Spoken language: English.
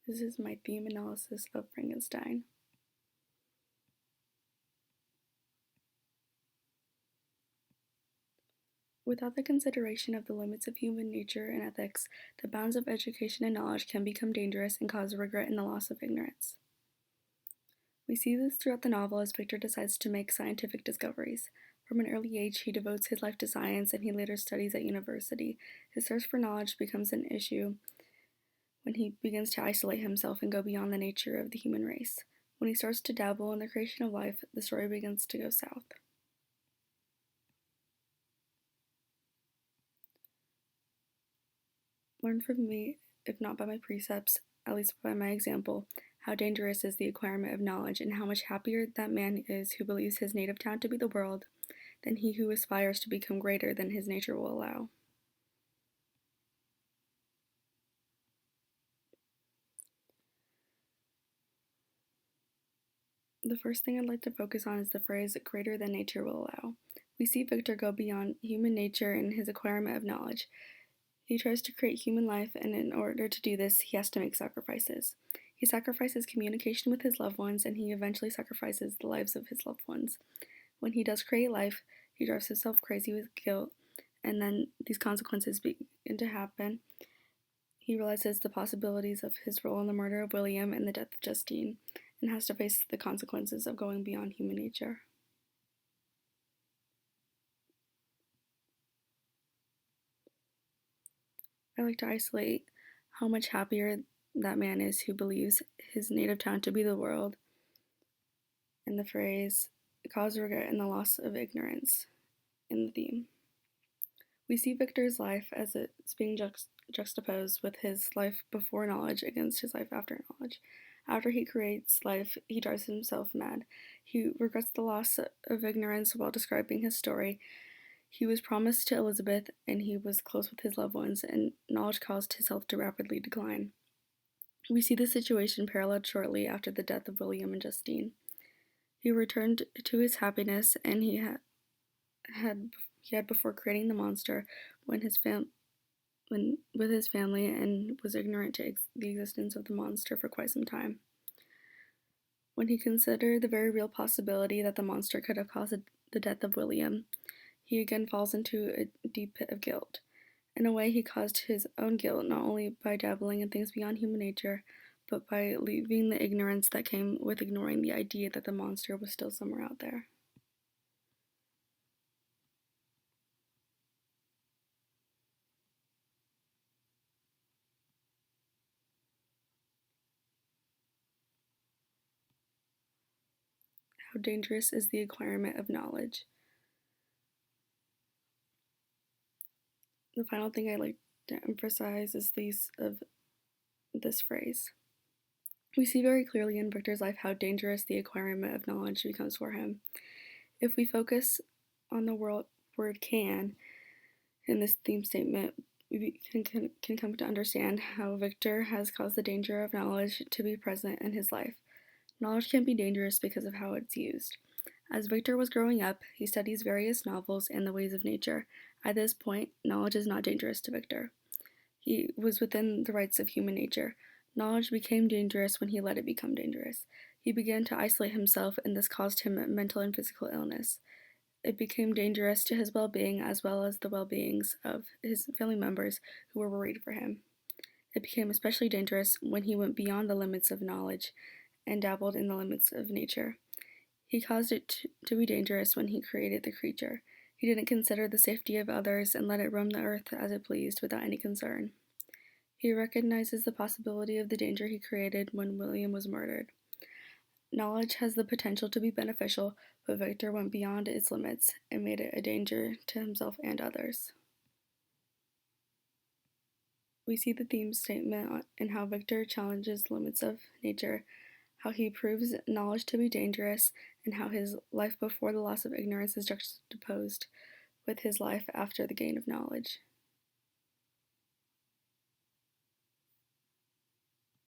This is my theme analysis of Frankenstein. Without the consideration of the limits of human nature and ethics, the bounds of education and knowledge can become dangerous and cause regret in the loss of ignorance. We see this throughout the novel as Victor decides to make scientific discoveries. From an early age, he devotes his life to science and he later studies at university. His thirst for knowledge becomes an issue when he begins to isolate himself and go beyond the nature of the human race. When he starts to dabble in the creation of life, the story begins to go south. Learn from me, if not by my precepts, at least by my example, how dangerous is the acquirement of knowledge, and how much happier that man is who believes his native town to be the world than he who aspires to become greater than his nature will allow. The first thing I'd like to focus on is the phrase greater than nature will allow. We see Victor go beyond human nature in his acquirement of knowledge. He tries to create human life, and in order to do this, he has to make sacrifices. He sacrifices communication with his loved ones, and he eventually sacrifices the lives of his loved ones. When he does create life, he drives himself crazy with guilt, and then these consequences begin to happen. He realizes the possibilities of his role in the murder of William and the death of Justine, and has to face the consequences of going beyond human nature. I like to isolate how much happier that man is who believes his native town to be the world, and the phrase cause regret and the loss of ignorance in the theme. We see Victor's life as it's being juxtaposed with his life before knowledge against his life after knowledge. After he creates life, he drives himself mad. He regrets the loss of ignorance while describing his story. He was promised to Elizabeth, and he was close with his loved ones, and knowledge caused his health to rapidly decline. We see the situation paralleled shortly after the death of William and Justine. He returned to his happiness, and he had before creating the monster with his family, and was ignorant to the existence of the monster for quite some time. When he considered the very real possibility that the monster could have caused the death of William, he again falls into a deep pit of guilt. In a way, he caused his own guilt not only by dabbling in things beyond human nature, but by leaving the ignorance that came with ignoring the idea that the monster was still somewhere out there. How dangerous is the acquirement of knowledge? The final thing I'd like to emphasize is the use of this phrase. We see very clearly in Victor's life how dangerous the acquirement of knowledge becomes for him. If we focus on the word can in this theme statement, we can come to understand how Victor has caused the danger of knowledge to be present in his life. Knowledge can be dangerous because of how it's used. As Victor was growing up, he studies various novels and the ways of nature. At this point, knowledge is not dangerous to Victor. He was within the rights of human nature. Knowledge became dangerous when he let it become dangerous. He began to isolate himself, and this caused him mental and physical illness. It became dangerous to his well-being as well as the well-beings of his family members who were worried for him. It became especially dangerous when he went beyond the limits of knowledge and dabbled in the limits of nature. He caused it to be dangerous when he created the creature. He didn't consider the safety of others and let it roam the earth as it pleased without any concern. He recognizes the possibility of the danger he created when William was murdered. Knowledge has the potential to be beneficial, but Victor went beyond its limits and made it a danger to himself and others. We see the theme statement in how Victor challenges the limits of nature, how he proves knowledge to be dangerous, and how his life before the loss of ignorance is juxtaposed with his life after the gain of knowledge.